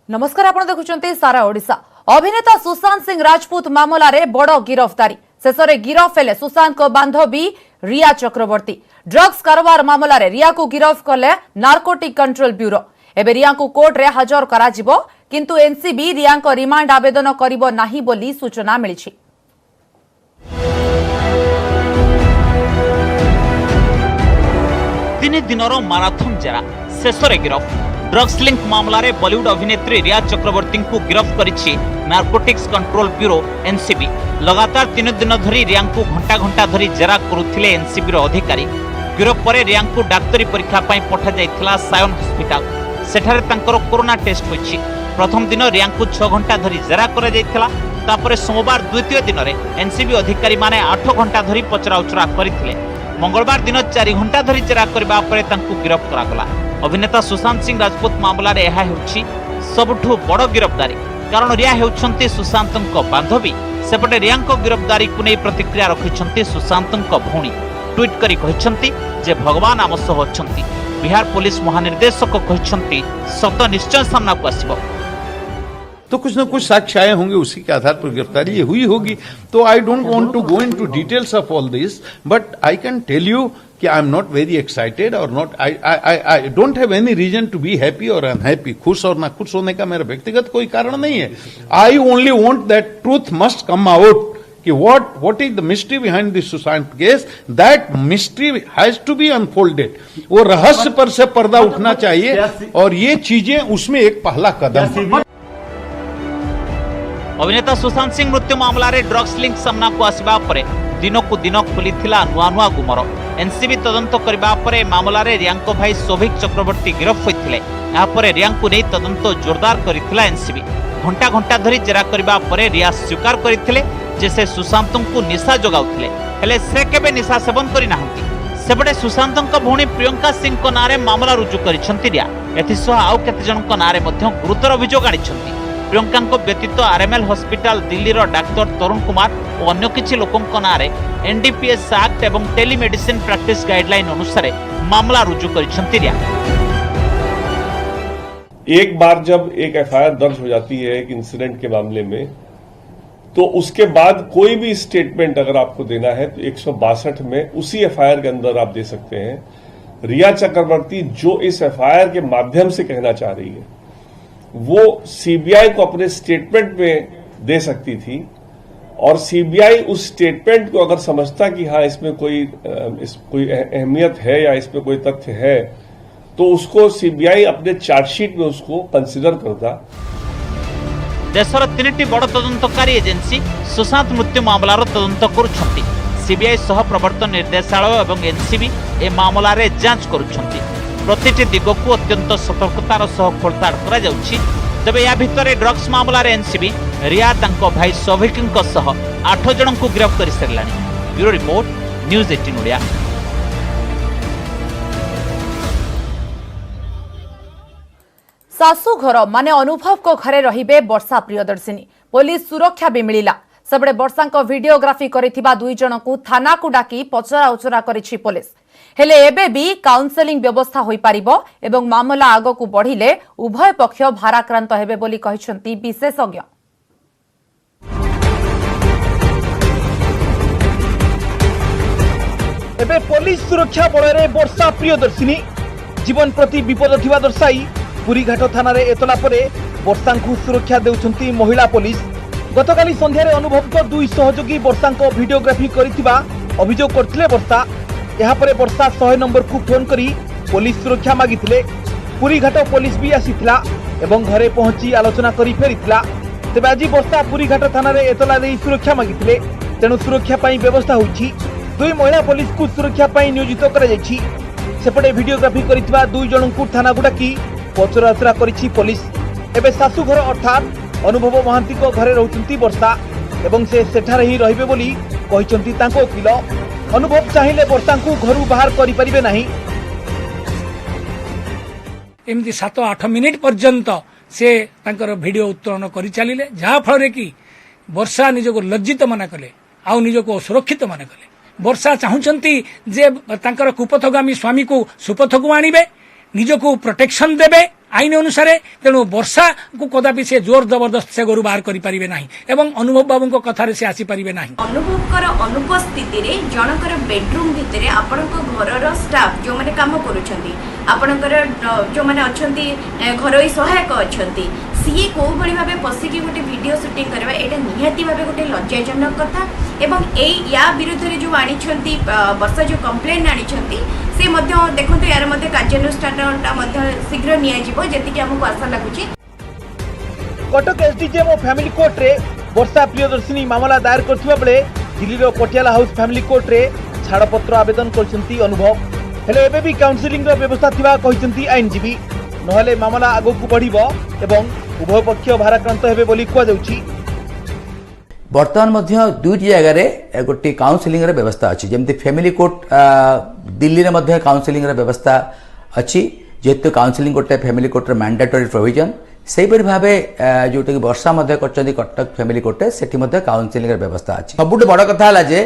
नमस्कार, आपण देखुचंती सारा ओडिशा। अभिनेता सुशांत सिंह राजपूत मामला रे बड़ गिरफ्तारी। शेषे गिरफ हेले सुशांत को बांधवी रिया चक्रवर्ती। ड्रग्स कारोबार मामला रे रिया को गिरफ कले नार्कोटिक कंट्रोल ब्यूरो। एबे रिया को कोर्ट रे हाजर करा जिवो, किंतु एनसीबी रिया को रिमांड आवेदन करिवो नाही बोली सूचना मिलिछि। तीन दिनर माराथन जेरा शेषे गिरफ। ड्रग्स लिंक मामला रे बॉलीवुड अभिनेत्री रिया चक्रवर्ती को गिरफ करिछि नार्कोटिक्स कंट्रोल ब्यूरो एनसीबी। लगातार 3 दिन धरी रिया को घंटा घंटा धरी जेरा करुथिले एनसीबी रो अधिकारी। गिरफ पर रिया को डाक्तरी परीक्षा पई पठा जायथिला सायन हॉस्पिटल। सेठारे तांकर कोरोना टेस्ट होइछि। प्रथम दिन रिया को 6 घंटा धरी जेरा करा जायथिला। तापरे सोमवार द्वितीय दिन रे एनसीबी अधिकारी माने 8 घंटा धरी पचरा उचरा करिथिले। मंगलवार दिन 4 घंटा धरी जेरा करबा परे तांको गिरफ करागला। अभिनेता सुशांत सिंह राजपूत मामला रे एहा हेउछि सबठु बड़ गिरफ्तारी। कारण रिया हेउछंती सुशांतଙ୍କ बांधवी। सेपटे रियाଙ୍କ गिरफ्तारी को नै प्रतिक्रिया रखिछंती सुशांतଙ୍କ भौणी। ट्वीट करी कहिछंती जे भगवान आम सह अछंती। बिहार पुलिस महानिर्देशक कहिछंती सत्य निश्चय सामना को आसीबो। तो कुछ न कुछ साक्ष्य आए होंगे, उसी के आधार पर गिरफ्तारी ये हुई होगी। तो I don't want to go into details of all this, but I can tell you कि I am not very excited और not I don't have any reason to be happy और अनहैप्पी। खुश और ना खुश होने का मेरा व्यक्तिगत कोई कारण नहीं है। I only want that truth must come out कि what is the mystery behind this Sushant case. That mystery has to be unfolded. वो रहस्य पर से पर्दा उठना चाहिए और ये चीजें उसमें एक पहला कदम। अभिनेता सुशांत सिंह मृत्यु मामला रे ड्रग्स लिंक सामना को आसीबा परे दिन को दिन खुलीथिला नुआ नुआ गुमर। एनसीबी तदंत करबा परे मामला रे रियांको भाई सौभिक चक्रवर्ती गिरफ होइथिले। या परे रियांको नै तदंत जोरदार करिथिला एनसीबी। घंटा घंटा धरी जेरा करबा परे रिया स्वीकार करिथिले जे से सुशांतଙ୍କୁ निशा जोगाउथिले, हेले से केबे निशा सेवन करि नाहंती। सेपटे सुशांतଙ୍କ भौणी प्रियंका सिंह को नारे मामला रुजु करिसंती रिया। एथिसह आउ केते जनक नारे मध्य गुरुतर अभियोग आनिसंती। प्रियंका व्यतीत आरएमएल हॉस्पिटल दिल्ली रो डाक्टर तरुण कुमार और अन्य किछि लोकंक नारे एनडीपीएस एक्ट एवं टेलीमेडिसिन प्रैक्टिस गाइडलाइन अनुसार मामला रुजु करिसंती रिया। एक बार जब एक एफआईआर दर्ज हो जाती है एक इंसिडेंट के मामले में, तो उसके बाद कोई भी स्टेटमेंट अगर आपको देना है तो 162 में उसी एफआईआर के अंदर आप दे सकते हैं। रिया चक्रवर्ती जो इस एफआईआर के माध्यम से कहना चाह रही है वो सीबीआई को अपने स्टेटमेंट में दे सकती थी, और सीबीआई उस स्टेटमेंट को अगर समझता कि हाँ इसमें कोई अहमियत है या इसमें कोई तथ्य है, तो उसको सीबीआई अपने चार्जशीट में उसको कंसिडर करता। देशर 3टी बड़ तदंतकारी एजेंसी सुशांत मृत्यु मामलार तदंत करुछंती। सीबीआई सह प्रवर्तन निर्देशालय एवं एनसीबी ए मामला रे जांच करुछंती। प्रतिटी दिग को अत्यंत सतर्कतार सह खोलताड़ करा जाउछि। तबे या भितरे ड्रग्स मामला रे एनसीबी रिया तांको भाई सौभिकଙ୍କ सह 8 जन को गिरफ्त करि सरलानी। Bureau report, news 18 Odia. सासु घर माने अनुभव को घरे रहिबे वर्षा प्रियदर्शिनी। पुलिस सुरक्षा भी मिलिला। सबडे वर्षा को वीडियोग्राफी करिथिबा 2 जन को थाना को डाकी पचरा उचरा करिछि पुलिस। हेले एबे भी काउंसेलिंग व्यवस्था होई पारिबो एवं मामला आगो को बढ़िले उभय पक्ष भाराक्रांत हेबे बोली कहिसंती विशेषज्ञ। एबे पुलिस सुरक्षा बल रे वर्षा प्रियदर्शिनी जीवन प्रति विपद थिबा दर्शाई पुरीघाट थाना रे एतला परे वर्षा को सुरक्षा देउछंती महिला पुलिस। गतकाली संध्या रे अनुभव को 2 सहयोगी वर्षा को वीडियोग्राफी करिथिबा अभियोग करथिले वर्षा। यहाँ पर वर्षा 100 नंबर को फोन करी पुलिस सुरक्षा मागिथिले। पुरीघाट पुलिस भी आसीथिला एवं घरे पहुंची आलोचना करी फेरिथिला। तेबे आज वर्षा पुरीघाट थाना रे एतला देई सुरक्षा मागिथिले, तेणु सुरक्षा पई व्यवस्था होईछि। 2 महिला पुलिस को सुरक्षा पई नियोजित करा जायछि। सेपटे वीडियोग्राफी करिथिबा 2 जन को थाना गुडा की पचराउचरा करिछि पुलिस। एबे सासुघर अर्थात अनुभव महांती को घरे रहउचंती वर्षा एवं से सेठारे ही रहिबे बोली कहिसंती तांको वकील। अनुभव चाहिए वर्षा को घर बाहर करि परिबे नाही। एमती 7-8 मिनिट पर्यंत से तांकर वीडियो उत्तोलन करि चलिले, जहा फल कि वर्षा निजको लज्जित मन कले आ निजको सुरक्षित मन कले। वर्षा चाहुचंती जे तांकर कुपथगामी स्वामी को सुपथकु आनिबे, ନିଜକୁ ପ୍ରୋଟେକ୍ସନ ଦେବେ ଆଇନ ଅନୁସାରେ। ତେଣୁ ବର୍ଷା को कदापि से जोर जबरदस्त से घर बाहर करें ना एवं अनुभव बाबू कथार से आसीपारे ना। अनुभवकर अनुपस्थिति रे जनकर बेडरूम भितर आपणक घर स्टाफ जो माने काम करूछंती आपणकर जो माने अछंती घरोई सहायक अछंती सीए को भली भाबे पसिकी गोटे वीडियो शूटिंग करबा एटा निहाती भाबे गोटे लज्जाजनक कथा एवं ए या विरुद्ध रे जो आनिछंती वर्षा जो कंप्लेन आनिछंती से मध्य देखंतु यार मध्य कार्यानुष्ठानटा मध्य शीघ्र निया जिवो जेतिकी हमकु आशा लागुची। कटक एसडीजेएम और फैमिली कोर्ट रे वर्षा प्रियदर्शिनी मामला दायर करथिबा बेले दिल्ली रो पटियाला हाउस फैमिली कोर्ट रे छाड़पत्र आवेदन करछंती अनुभव हेले एबे भी काउंसिलिंग रो व्यवस्था थिबा कहिसंती आईनजीवी नहले मामला आगो को बढ़िबो एवं उभय पक्ष भाराक्रांत हेबे बोली कुआ जाउची। बर्तमान मध्य दुईटी जगह गोटे काउंसिलिंग व्यवस्था अच्छी जमती फैमिली कोर्ट दिल्ली रे मध्य काउंसिलिंग व्यवस्था अच्छी जेहेतु काउंसिलिंग गोटे फैमिली कोर्ट मैंडेटरी प्रोविजन से भाव जोटा कि वर्षा कर कटक फैमिली कोर्ट से काउंसिलिंग व्यवस्था अच्छी। सब बड़ कथा है जे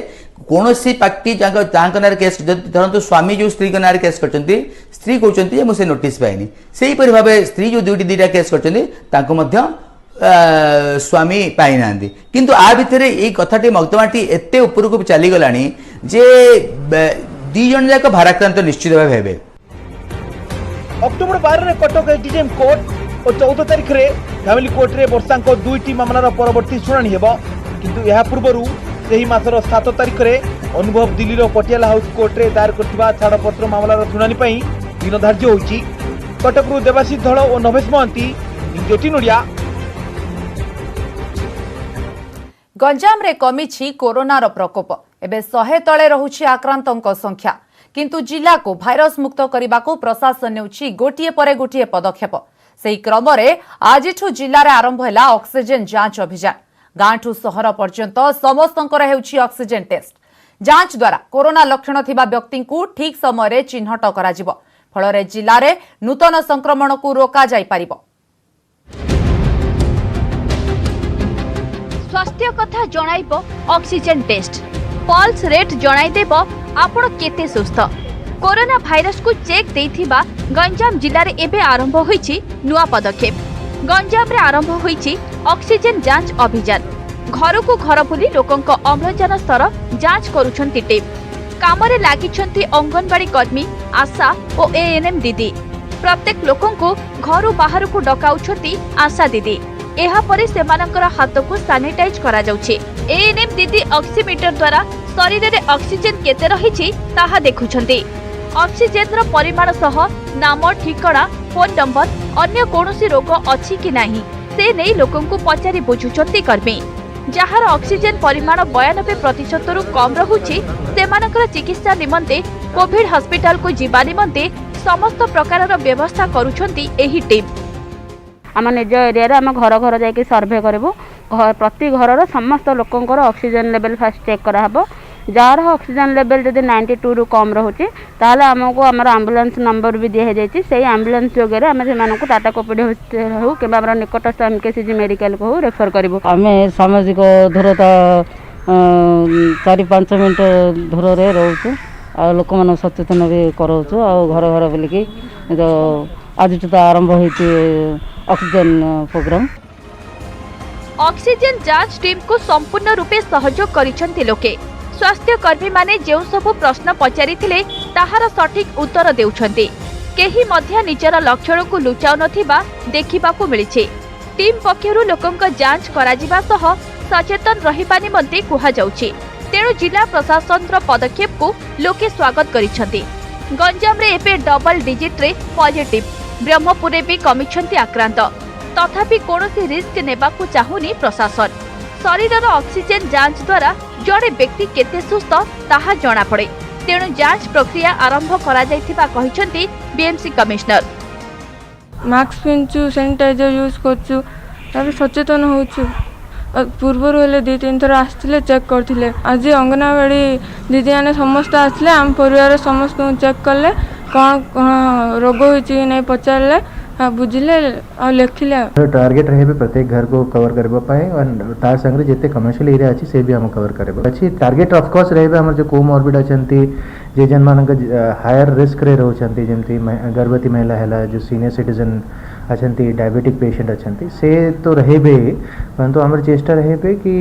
कौन पार्टी ना केस धरतु स्वामी जो स्त्री ना केस कर स्त्री कहते मुझे नोटिस पाइनी से भाव स्त्री जो दुईटा केस कर स्वामी पाई ना किंतु आ भितर ये कथाटी मकदमाटी एते उपरको चली गलानी जे दी जन जाक भाराक्रांत निश्चित भाव हेबे। अक्टोबर 12 रे कटक एसडीजेएम कोर्ट और 14 तारिख रे फैमिली कोर्ट रे वर्षांको दुईटी मामलार परवर्ती शुणाणी हेबो किंतु यहा पूर्वरु सेही मासर 7 तारिख रे अनुभव दिल्ली रो पटियाला हाउस कोर्ट रे दायर करथिबा छाड़पत्र मामलार शुणाणी पई दिन धार्य होईची। कटकरु देवाशीष धळ और नभेश महंती इंजेटी नोडिया। गंजाम रे कमिछि कोरोनार प्रकोप एबे 100 तले रहुछि आक्रांतक संख्या किंतु जिला को भाइरस मुक्त करने को प्रशासन नेउछि गोटिए परे गोटिए पदक्षेप। सेही क्रम रे आजिठु जिल्ला रे आरंभ हैला ऑक्सीजन जांच अभियान गांठू सहर पर्यंत समस्तंकर हेउछि ऑक्सीजन टेस्ट जांच द्वारा कोरोना लक्षण थिबा व्यक्ति को ठीक समय रे चिन्हट करा जिवो फल रे जिल्ला रे नूतन संक्रमण को रोका जाय पारिबो। स्वास्थ्य कथा जणाइबो ऑक्सीजन टेस्ट पल्स रेट जणाइदेबो आपण केते सुस्थ। कोरोना भाइरस को चेक देथिबा गंजाम जिल्ला रे एबे आरंभ होईछि नुआ पदक्षेप। गंजाम रे आरंभ होईछि ऑक्सीजन जांच अभियान घर को घर बुली लोकंक अम्लजान स्तर जांच करूछंती टीम काम रे लागिछंती अंगनवाड़ी कर्मी आशा और एएनएम दीदी प्रत्येक लोकंको घर बाहर को डकाउछंती आशा दीदी एहा परे सेमानकर हाथ को सैनिटाइज करा जाउछि। एएनएम दीदी ऑक्सीमीटर द्वारा शरीर रे ऑक्सीजन केते रहिछि ताहा देखुछंती ऑक्सीजन रो परिमाण सह नाम ठिकाना फोन नंबर अन्य कोनोसी रोग अछि कि नाही से नै लोकंको पचारि बुझुछंती कर्मी जहार ऑक्सीजन परिमाण 92% रु कम रहुछि सेमानकर चिकित्सा निमंते कोविड हॉस्पिटल को जीवा निमंते समस्त प्रकार व्यवस्था करूछंती एही टीम। आम निज एरिया आम घर घर जाकि सर्वे करूँ प्रति घर समस्त लोकंर ऑक्सीजन लेवल फास्ट चेक कराहब जार ऑक्सीजन लेवल जब 92 रु कम रोचे ताहले आमको आम आम्बुलांस नंबर भी दिखाई से आम्बुलांस जोगे आम से टाटा कोविड हॉस्पिटल हो कि निकटस्थ एमकेसीजी मेडिकल को रेफर करूँ। आम सामाजिक दूरता 4-5 मिनट दूर रे रोचु आ लोक मान सचेतन भी कराऊँ आ घर घर बोलिकी आज तो आरंभ होती ऑक्सीजन प्रोग्राम। ऑक्सीजन जांच टीम को संपूर्ण रूपे सहयोग करिसंती लोके स्वास्थ्य कर्मी माने जेउ सब प्रश्न पचारिथिले ताहार सठिक उत्तर देउछंती केही मध्य निजर लक्षण को लुचाउ नथिबा देखिबाकू मिलिछि। टीम पक्षरु लोकंक जांच कराजिबा सह सचेतन रहिबा निमंते कुहा जाउछि तेणु जिला प्रशासन पदक्षेप को लोके स्वागत करिसंती। गंजाम रे एपे डबल डिजिट रे पॉजिटिव ब्रह्मपुर रे भी कमिछंती आक्रांत तथापि कोनोसी रिस्क नेबाकू चाहुनी प्रशासन। शरीरर ऑक्सीजन जांच द्वारा जड़े व्यक्ति केते सुस्थ ताहा जणा पड़े तेणु जांच प्रक्रिया आरंभ करा जायथिबा कहिसंती बीएमसी कमिश्नर। मास्क पिन्चु सैनिटाइजर यूज करचु तापर सचेतन होचु पूर्वर हेले 2-3 थर आसथिले चेक करथिले आज अंगनवाड़ी दीदी माने समस्त आसले आम परिवार समस्त चेक करले कौन रोग होइछि नै पचारले हाँ बुझिले आ लिखिले टार्गेट रहे प्रत्येक घर को कवर करबा पाए और तार संगे जेते कमर्शियल एरिया अछि से भी हम कवर करबा अछि। टार्गेट ऑफ कोर्स रहे हमर जो कोमॉर्बिड अछंती जे जन मानक हायर रिस्क रे रहउछंती जेमती गर्भवती महिला हैला जो सीनियर सिटीजन अछंती डायबिटिक पेशेंट अछंती से तो रहेबे परंतु हमर चेष्टा रहेबे कि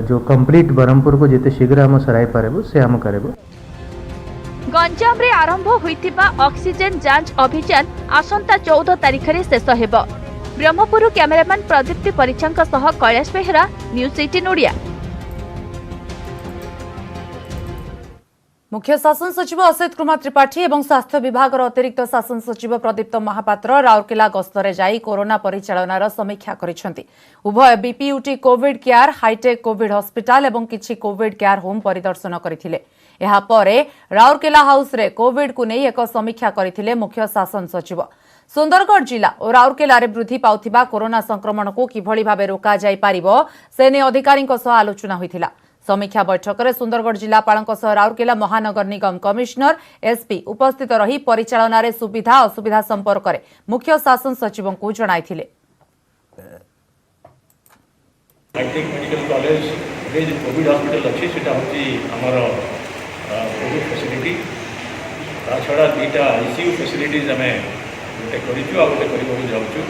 जो कंप्लीट ब्रह्मपुर को जेते शीघ्र हम सराय पारेबो से हम करबो। गंजाम रे आरंभ होइतिबा ऑक्सीजन जांच अभियान आसंता 14 तारिख रे शेष हेबो। ब्रह्मपुर कैमरामैन प्रदीप्ति परिचांक सह कैलाश बेहरा, न्यूज 18 ओडिया। मुख्य शासन सचिव असित कुमार त्रिपाठी और स्वास्थ्य विभाग अतिरिक्त शासन सचिव प्रदीप्त महापात्र राउरकेला गस्तरे जाई कोरोना परिचालनार समीक्षा करिसेंती। उभय BPUT Covid care, hi-tech Covid hospital और किछि कोविड केयर होम परिदर्शन करथिले। एहा परे राउरकेला हाउस रे कोविड को नहीं एक समीक्षा करथिले मुख्य शासन सचिव। सुंदरगढ़ जिला और राउरकेला रे वृद्धि पाउथिबा कोरोना संक्रमण को किभଳି भाबे रोका जाई पारिबो से ने अधिकारीक सह आलोचना होइथिला। समीक्षा बैठक में सुंदरगढ़ जिलापाल राउरकेला महानगर निगम कमिश्नर एसपी उपस्थित रही परिचालन रे सुविधा असुविधा संपर्क में मुख्य शासन सचिव को जणाइथिले। हाईटेक मेडिकल कॉलेज रे जो कोविड हॉस्पिटल अच्छी सेटा होची हमर कोविड फैसिलिटी ता छड़ा दुटा आईसीयू फैसिलिटीज हमें गोटे करिछु आ गोटे करबो जाउछु।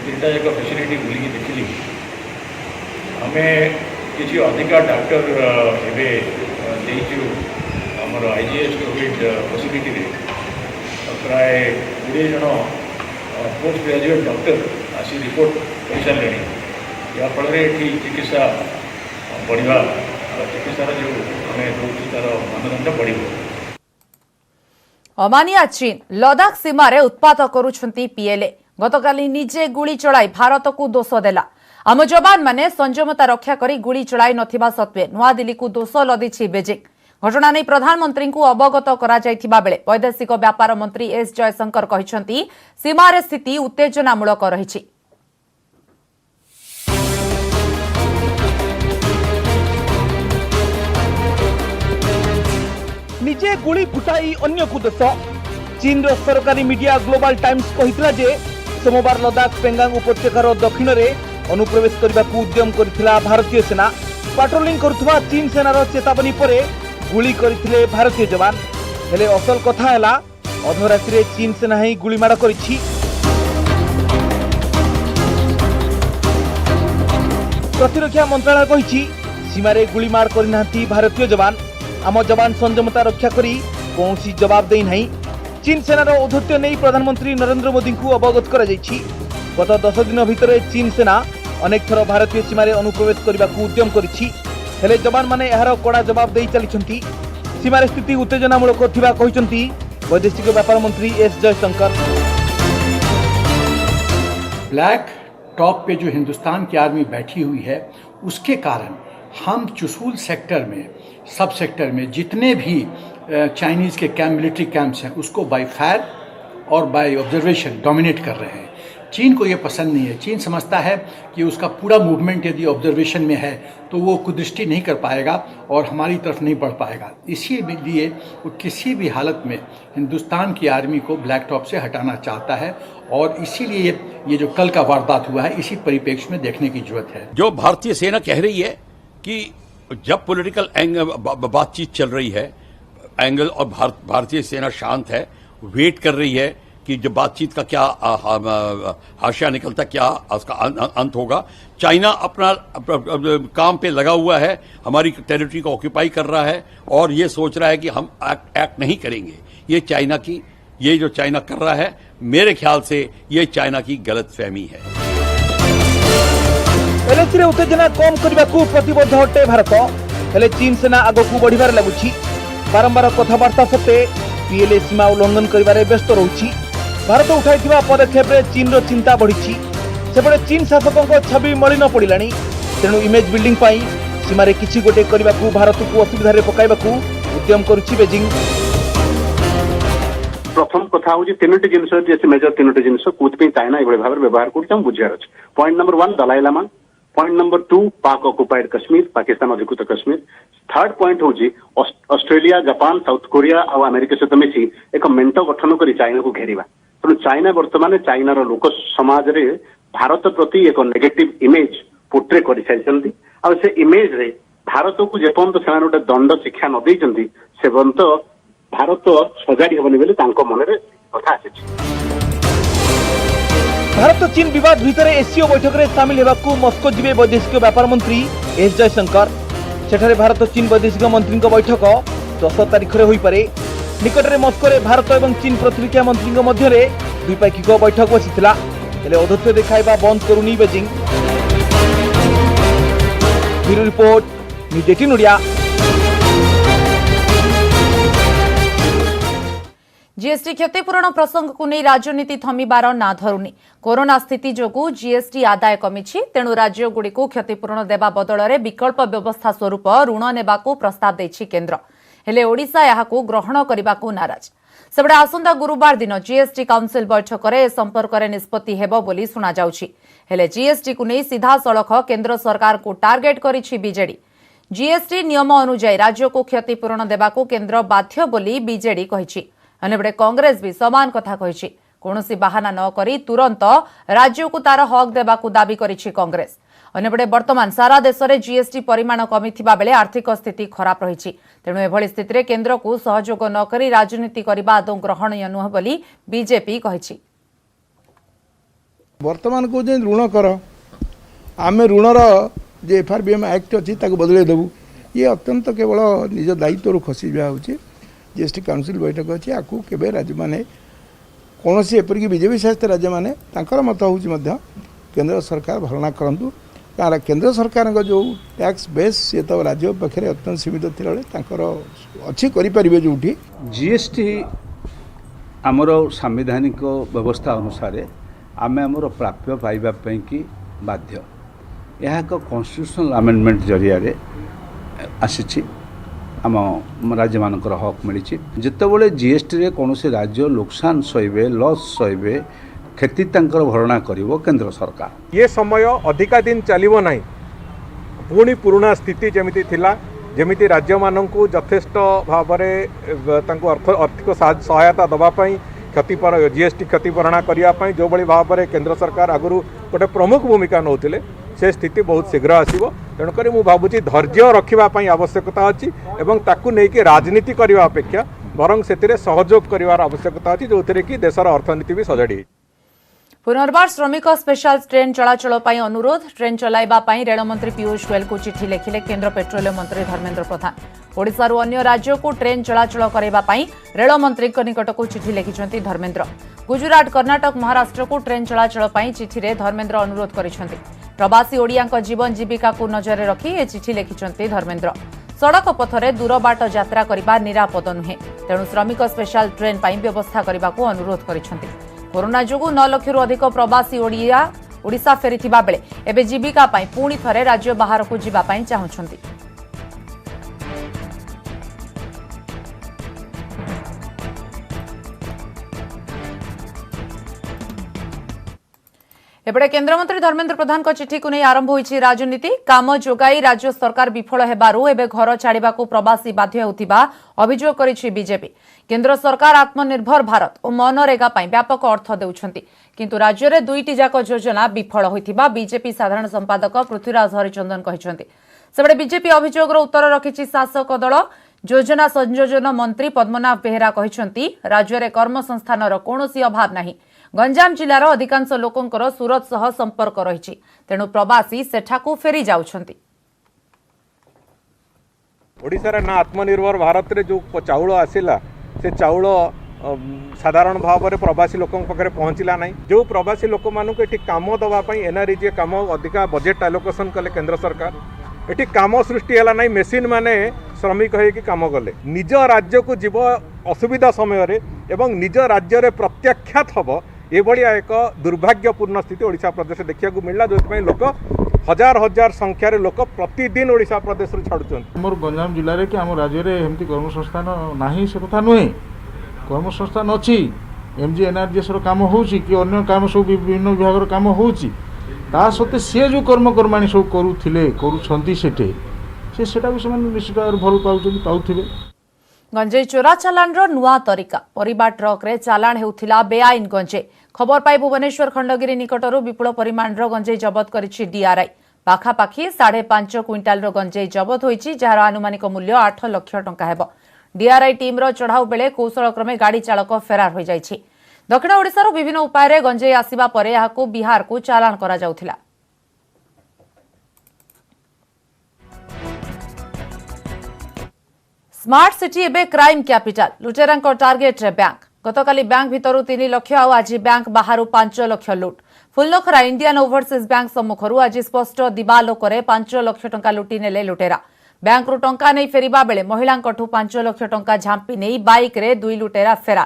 दुटा एक फैसिलिटी बुली देखिली हमें किसी अधिका डॉक्टर एवं देचु आमर आईजीएस कोविड फैसिलिटी रे प्राय 20 जन पोस्ट ग्रेजुएट डॉक्टर आसी रिपोर्ट कर सारे या फल चिकित्सा बढ़िया चिकित्सार जो आम दूसरी तार मानदंड बढ़। अमानिया चीन लदाख सीमार उत्पात करुछंती पीएलए। गतकाली निजे गुली चलाई भारत को दोष देला। आम जवान माने संयमता रक्षा करी गुली चलाई नथिबा सत्वे नुआदिल्ली को दोष लदिछि बेजिंग। घटना नहीं प्रधानमंत्री को अवगत करा जायथिबा बेले वैदेशिक व्यापार मंत्री एस जयशंकर कहिसंती सीमार स्थिति उत्तेजनामूलक रहिछि। निजे गुली फुटाई अन्य को दोष। चीन रो सरकारी मीडिया ग्लोबल टाइम्स कहितला जे सोमवार लदाख पेंगांग उपत्यकार दक्षिण रे अनुप्रवेश करने को उद्यम करथिला भारतीय सेना। पेट्रोलिंग करुवा चीन सेनार चेतावनी परे गुली करथिले भारतीय जवान। हेले असल कथा हैला अधरात्रि रे चीन सेना ही गुलीमाड़ करिछि। प्रतिरक्षा मंत्रालय कहिछि सीमारे गुलीमाड़ करनांती भारतीय जवान। आम जवान संयमता रक्षा करी कौनसी जवाब देई नहीं। चीन सेनार औद्धत्य नहीं प्रधानमंत्री नरेंद्र मोदी को अवगत करा जायछि। गत 10 दिन भितर चीन सेना अनेक थर भारतीय सीमार अनुप्रवेश करने को उद्यम करिछि। हेले जवान माने एहार कड़ा जवाब दे चली। सीमार स्थिति उत्तेजनामूलक थिबा कहिसंती वैदेशिक व्यापार मंत्री एस जयशंकर। ब्लैक टॉप पे जो हिंदुस्तान की आर्मी बैठी हुई है उसके कारण हम चुशूल सेक्टर में सब सेक्टर में जितने भी चाइनीज़ के कैंप मिलिट्री कैंप्स हैं उसको बाय फायर और बाय ऑब्जर्वेशन डोमिनेट कर रहे हैं। चीन को ये पसंद नहीं है। चीन समझता है कि उसका पूरा मूवमेंट यदि ऑब्जर्वेशन में है तो वो कुदृष्टि नहीं कर पाएगा और हमारी तरफ नहीं बढ़ पाएगा। इसीलिए वो किसी भी हालत में हिंदुस्तान की आर्मी को ब्लैक टॉप से हटाना चाहता है और इसीलिए ये जो कल का वारदात हुआ है इसी परिप्रेक्ष्य में देखने की जरूरत है। जो भारतीय सेना कह रही है कि जब पॉलिटिकल बातचीत चल रही है एंगल और भारतीय सेना शांत है, वेट कर रही है कि जब बातचीत का क्या हाशिया निकलता, क्या उसका अंत होगा। चाइना अपना काम पे लगा हुआ है, हमारी टेरिटरी को ऑक्यूपाई कर रहा है और ये सोच रहा है कि हम एक्ट नहीं करेंगे। ये जो चाइना कर रहा है मेरे ख्याल से ये चाइना की गलतफहमी है। एलएसी रे उत्तेजना कम करने को प्रतिबद्ध अटे भारत। हेले चीन सेना आगक बढ़िबार लगुछि। बारंबार कथबार्ता सत्ते पीएलए सीमा उल्लंघन करिबारे व्यस्त रहुछि। भारत उठाइथिबा पदक्षेप रे चीन रो चिंता बढ़िछि। सेपटे चीन शासकों को छवि मलिन पड़िलाणी। तेणु इमेज बिल्डिंग पाई सीमारे किछि गोटे करने को भारत को असुविधा रे पकाइबाकू उद्यम करुछि बेजिंग। प्रथम कथा हूँ तीनोटी जिनस जैसे मेजर तीनोटी जिनस कौन चाइना ये भाव व्यवहार कर बुझार अच्छे। Point number 1 Dalai Lama, point number 2 Pak occupied Kashmir, Pakistan अधिकृत कश्मीर। थर्ड पॉइंट हूँ ऑस्ट्रेलिया, जापान, साउथ कोरिया और अमेरिका सहित मिसी एक मेंट गठन कर चाइना को घेरिबा। तेणु चाइना वर्तमान चाइनार लोक समाज रे भारत प्रति एक नेगेटिव इमेज पोर्ट्रे कर सारी आ से इमेज रे भारत को जेपर्यंत से गोटे दंड शिक्षा न देइचंती से पर्यंत भारत सजाड़ी हेबनी बोली मन में कथा आसी। भारत चीन विवाद भितर एससीओ बैठक में सामिल होगा मस्को जीवे वैदेशिक व्यापार मंत्री एस जयशंकर। सेठारे भारत चीन वैदेशिक मंत्री बैठक 10 तारिख में होईपारे। निकट में मस्को रे भारत और चीन प्रतिरक्षा मंत्री मध्य द्विपाक्षिक बैठक बसीथिला हेले औद्धत्य देखाइबा बंद करूनी Beijing. Bureau report news 18 Odia. GST क्षतिपूरण प्रसंग को नहीं राजनीति थमिबार ना धरुनी। कोरोना स्थिति जोगु जीएसटी आदाय कमिछि, तेणु राज्यगुड़िक क्षतिपूरण देवा बदल में विकल्प व्यवस्था स्वरूप ऋण नेबाकू प्रस्ताव देछि केन्द्र। हेले ओडिशा याहाकू ग्रहण करबाकू नाराज। सेबडे आसंता गुरुवार दिन जीएसटी काउंसिल बैठक में संपर्क में निष्पत्ति हेबो बोली सुना जाउछि। हेले जीएसटी को नहीं सीधा सड़क केन्द्र सरकार को टार्गेट करिछि बीजेडी। जीएसटी नियम अनुଯାयी राज्य को क्षतिपूरण देबाकू केन्द्र बाध्य बोली बीजेडी कहिछि। अनेबडे कांग्रेस भी समान कथा कहिछि। कोनोसी बहाना न करी तुरंत राज्य को तार हक देबाकू दाबी करिछि कांग्रेस। अनेबडे वर्तमान सारा देश में जीएसटी परिमाण कमिथिबा बेले आर्थिक स्थिति खराब रहिछि, तेणु एभଳି स्थिति केन्द्र को सहयोग न करी राजनीति करबा आदौ ग्रहणीय नुह बोली बीजेपी कहिछि। वर्तमान को ऋण कर आम ऋणर जे एफआरबीएम एक्ट अच्छी बदल देवु, ये अत्यंत केवल निज दायित्व खसी जाऊँ। जीएसटी काउंसिल बैठक अच्छी आपको केवे राज्य मैंने कौन सी एपरिक बीजेपी शासित राज्य मैंने मत हूँ केंद्र सरकार भरणा करूँ। कारण केंद्र सरकार जो टैक्स बेस सी तो राज्य पाखे अत्यंत सीमित थी अच्छी करें जो जीएसटी आमर सांविधानिक व्यवस्था अनुसार आम आमर प्राप्य पाइबापी कि बाध्य। यह एक कन्स्टिट्यूशनल अमेंडमेंट जरिया आसी आम राज्य मानकर हक मिली। जितेबाला जीएसटी रे कौन से राज्य नुकसान सहे लॉस सहे क्षति भरणा करिवो केंद्र सरकार। ये समय अधिका दिन चलिबो नाही, पुणी पुराना स्थिति जमिति थिला, जमिति राज्य माननकु यथेष्ट भाव में आर्थिक सहायता दबा पई क्षतिपर जीएसटी क्षतिभरणा करने जो बड़ी भाव में केंद्र सरकार आगु गोटे प्रमुख भूमिका नौथिले से स्थिति बहुत शीघ्र आसीबो। तेणुक मु भावुची धैर्य रखिबापई आवश्यकता अच्छी एवं ताकू नहीं राजनीति करने अपेक्षा बरं से सहयोग कर आवश्यकता अच्छी जो कि देशर अर्थनीति भी सजाड़ी। पुनर्बार श्रमिक स्पेशल ट्रेन चलाचल पर अनुरोध। ट्रेन चलाइबा पई रेलमंत्री पीयूष गोयल को चिठी लिखिले केंद्र पेट्रोलियम मंत्री धर्मेंद्र प्रधान। ओडिशा रु अन्य राज्य को ट्रेन चलाचल करबा पई रेलमंत्री निकट को चिठी लिखिछंती धर्मेंद्र। गुजरात, कर्नाटक, महाराष्ट्र को ट्रेन चलाचल पई चिठी रे धर्मेंद्र अनुरोध करिछंती। प्रवासी ओडियाक जीवन जीविका को नजर रखी ए चिठी लिखिछंती धर्मेंद्र। सड़क पथरे दूर बाट यात्रा करबा निरापद नुहे, तेणु श्रमिक स्पेशल ट्रेन पई व्यवस्था करबा को अनुरोध करिछंती। कोरोना जोगु 9 लाख रु अधिक प्रवासी ओडिया ओडिशा फेरिथिबा बेले एबे जीविका पई पुणी थरे राज्य बाहर को जीवा पई चाहुछंती। एपटे केन्द्रमंत्री धर्मेंद्र प्रधान को चिठी को नहीं आरंभ होईछि राजनीति। काम जोगाई राज्य सरकार विफल हेबारु एबे घर छाड़िबाकू प्रवासी बाध्य होउथिबा अभियोग करिछि बीजेपी। केंद्र सरकार आत्मनिर्भर भारत और मनरेगा पई व्यापक अर्थ देउछंती, किंतु राज्य रे दुईटी जाक योजना विफल होइथिबा बीजेपी साधारण संपादक पृथ्वीराज हरिचंदन कहिसंती। सेबडे बीजेपी अभियोगर उत्तर रखिछि शासक दल। योजना संयोजन मंत्री पद्मनाभ बेहेरा कहिसंती राज्य रे कर्मसंस्थानर कोनोसी अभाव नाही। गंजाम जिलार अधिकांश लोकंकर सूरत सह संपर्क रहिछि, तेणु प्रवासी सेठाकू फेरी जाउछंती। ओडिशा ना आत्मनिर्भर भारत रे जो चाउल आसिला से चाउल साधारण भाव में प्रवासी लोक पाखे पहुँचला ना। जो प्रवासी लोक मानक ये कम दवाई एनआरईजी कम अधिका बजेट आलोकेशन कले केंद्र सरकार। ये कम सृष्टि है ना, मेसीन माने श्रमिक होगी कम कले निज राज्य को जीव असुविधा समय रे एवं निज राज्य रे प्रत्याख्यात हम ये एक दुर्भाग्यपूर्ण स्थिति ओडिशा प्रदेश देखा मिलला, जो लोक हजार हजार संख्यार लोक प्रतिदिन ओडिशा प्रदेश छाड़ुं। आम गंजाम जिले में कि आम राज्य में एमती कर्मसंस्थान ना से कथा नुहे। कर्मसंस्थान अच्छी एमजीएनआरजीएस काम हो कि अन्य काम सब विभिन्न विभाग काम हो सत्वे सी जो कर्मकर्माणी सब करुले करुँचे से निश्चित भाव भल पाथे। गंजेई चोरा चालाणर नुआ तरीका परिबा ट्रक रे चालाण हेउथिला बेआईन गंजेई खबर पाई भुवनेश्वर खंडगिरी निकटरू विपुल परिमाणर गंजेई जबत करिछि डीआरआई पाखापाखि 5.5 क्विंटाल गंजेई जबत होईछि जार आनुमानिक मूल्य 8 लाख टंका हेबो डीआरआई टीम रो चढ़ाऊ बेले कौशल क्रमे गाड़ी चालक फेरार हो जाइछि दक्षिण ओडिशार विभिन्न उपाय रे गंजेई आसिबा परे याकू बिहार को चालाण करा जाउथिला स्मार्ट सिटी एबे क्राइम कैपिटल लुटेरांको टार्गेट रे बैंक गतकाली बैंक भितरु 3 लाख आउ आज बैंक बाहरु 5 लाख लुट फुलनखरा इंडियन ओवरसीज बैंक सम्मुखरु आज स्पष्ट दिवालोकरे 5 लाख टंका लुटी नेले लुटेरा बैंक रु टंका नहीं फेरिबा बेले महिलांकठू 5 लाख टंका झांपी नहीं बाइक रे 2 लुटेरा फेरा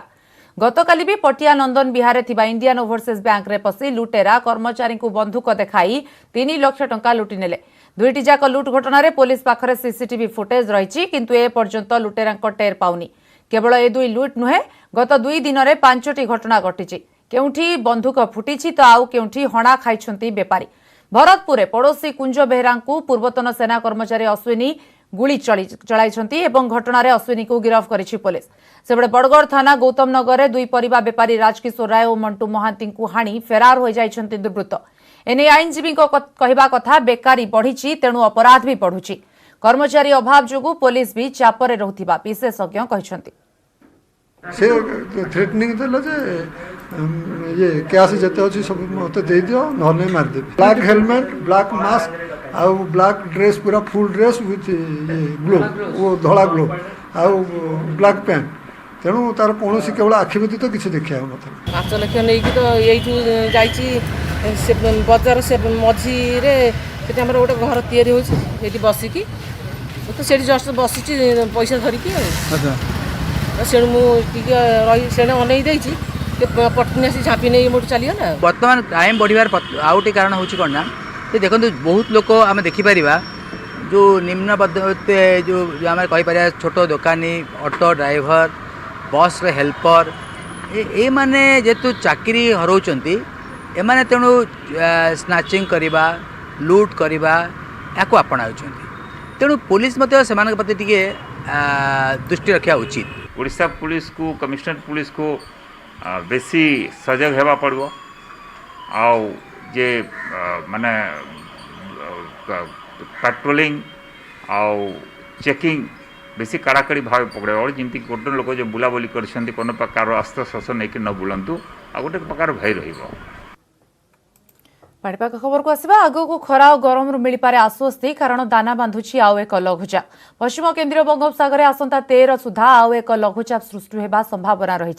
गतकाली भी पटिया नंदन बिहार थिबा इंडियन ओवरसीज बैंक रे पसी लुटेरा कर्मचारी को बंधुक देखाई 3 लाख टंका लुटी नेले दुईटी जाक लुट घटना रे पुलिस पाखरे सीसीटीवी फुटेज रही किंतु ए पर्यंत लुटेरांक टेर पाउनी केवल ए दुई लुट नुहे गत 2 दिन रे 5टी घटना घटिछि केउठी बंधुक फुटिछि तो आउ केउठी हणा खाइछंती बेपारी भरतपुर पड़ोशी कुंज बेहरांकु पूर्वतन सेना कर्मचारी अश्विनी गुली चलाइछंती एवं घटना रे अश्विनी को गिरफ्त करिछि पुलिस सेबडे बड़गड़ थाना गौतम नगर रे दुई परिबा बेपारी राजकिशोर राय और मंटू महांती को हाणी फेरार हो जाइछंती दुर्वृत्त एने आईनजीवी कहवा कथा बेकारी बढ़ी तेणु अपराध भी बढ़ुची कर्मचारी अभाव जोगु पुलिस भी चापरे रहुथिबा विशेषज्ञ कहछंती से थ्रेटनिंग देला जे ये कैश जते अछि सब मते दे दियो नहले मार दे ब्लैक हेलमेट ब्लैक मास्क आउ ब्लैक ड्रेस पूरा फुल ड्रेस विथ ये ग्लो वो धला ग्लो आउ ब्लैक पैंट तेणु तार कौन केवल आखि व्यतीत किसी देखा नथा 5 लाख नहीं तो यही जाइए बजार से मझी से आम गोटे घर तैयारी होती बसिकी तो से जस्ट बसी पैसा धरिकी से मुझे रही से अनई देती पटनी आसी झाँपी नहीं मोट चलीगला बर्तमान क्राइम बढ़िबार आउ टे कारण होची कोन ना देखो बहुत लोक आम देखिपर जो निम्न जो आम कहीपर छोट दुकानी ऑटो ड्राइवर बस रे हेल्पर ए माने जेतु चाकरी हरौचंती ए माने तेणु स्नाचिंग करिबा लूट करिबा याको अपनाउचंती तेणु पुलिस मते सेमान प्रति टिके दृष्टि रखा उचित ओडिशा पुलिस को कमिश्नरेट पुलिस को बेसी सजग हेबा पड़बो आउ जे माने पेट्रोलिंग आउ चेकिंग बेसी कड़ाकड़ी भाव पकड़े और जमी गोटे लोक जो बुलाबुली कर कौन प्रकार अस्त्र शस्त्र नहीं न बुलांतु आ गोटे प्रकार भय रहिबो पाणीपाग खबर को आसवा आग को खरा और गरम मिल पारे आश्वस्ति कारण दाना बांधुछि आउ एक लघुचाप पश्चिम केन्द्रीय बंगोपसागर आसंता 13 सुधा आउ एक लघुचाप सृष्टि होगा संभावना रही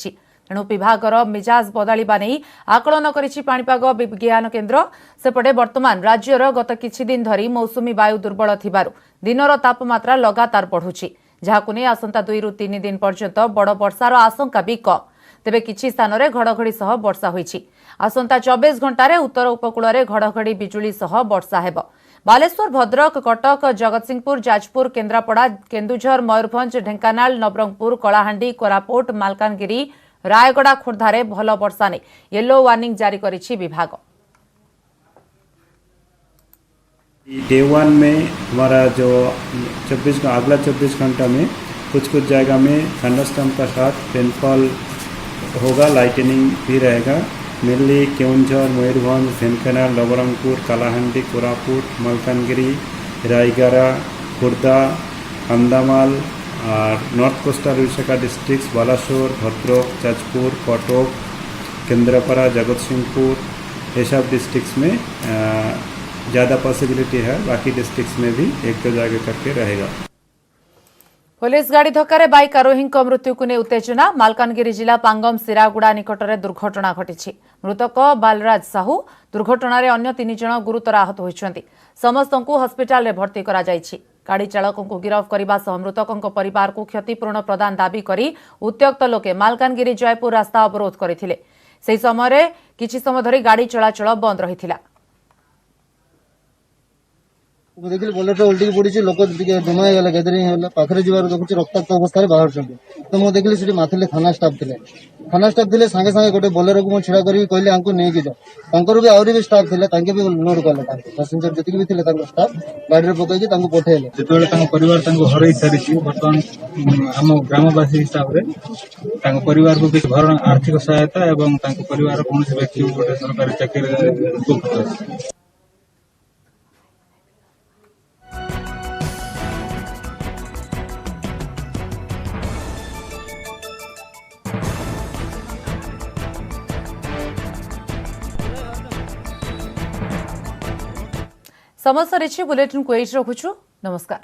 तेणु विभागर मिजाज बदलिबा नहीं आकलन करिछि पाणीपाग विज्ञान केन्द्र सेपटे वर्तमान राज्यर गत किछि दिन धरी मौसुमी वायु दुर्बल थिबारु दिनर तापमात्रा लगातार बढ़ुछि जहाकु नै आसंता 2 ରୁ 3 दिन पर्यंत बड़ वर्षार आशंका भी कम तेबे किछि स्थान रे घड़घड़ी सह वर्षा होईछि आसंता 24 घंटारे उत्तर उपकूल रे घड़घड़ी बिजुली सह वर्षा हेबो बालेश्वर भद्रक कटक जगतसिंहपुर जाजपुर केन्द्रापड़ा केन्दुझर मयूरभंज ढेंकानाल नवरंगपुर कलाहांडी कोरापुट मालकानगिरी रायगड़ा खोर्धारे भल वर्षा ने येलो वार्निंग जारी करिछि विभाग डे 1 में हमारा जो अगला 24 घंटा में कुछ जगह में थंडरस्टॉर्म का साथ रेनफॉल होगा लाइटनिंग भी रहेगा मेनली केउंझर मयूरभंज ढेंकानाल नवरंगपुर कलाहांडी कोरापुट मालकानगिरी रायगड़ा खोर्धा कंधामाल और north coastal Odisha districts Balasore Bhadrak Jajpur Cuttack Kendrapara Jagatsinghpur ये सब डिस्ट्रिक्ट्स में ज़्यादा पॉसिबिलिटी है बाकी डिस्ट्रिक्ट्स में भी एक दो जगह करके रहेगा पुलिस गाड़ी धक्का बाइक आरोही मृत्यु को नहीं उत्तेजना मालकानगिरी जिला पांगम सिरागुड़ा निकट में दुर्घटना घटी मृतक बालराज साहू दुर्घटना अन्य 3 जन गुरुतर आहत होती समस्त को हस्पिटाल में भर्ती करा जायछि गाड़ी चालक को गिरफ्त करने सह मृतकों परिवार को क्षतिपूरण प्रदान दाबी करी उत्त्यक्त लोके मालकानगिरी जयपुर रास्ता अवरोध करथिले सेही समय किछि समय धरी गाड़ी चलाचल बंद रहिथिला देखिए बोलेट उल्टी पड़ी लोक जमा होगा गैदरिंग होगा पाखे जबार देखुची रक्ताक्त अवस्था बाहर तो मुझे देखिए सीटी माथि थाना स्टाफ थे सागे सागे गोटे बोलेरो को छिड़ा कर कहले आंको नहीं जाओ भी आहरी भी स्टाफ थे भी लोड कले पैसेंजर जी भी थे स्टाफ गाड़ी पकईकि पठेले जो परिवार हर सारी बर्तमान आम ग्रामवासी हिसाब से परिवार को किसी भरण आर्थिक सहायता एवं परिवार कौन व्यक्ति गोटे सरकारी चाकरी समस्त रही बुलेटिन को रखुछु नमस्कार।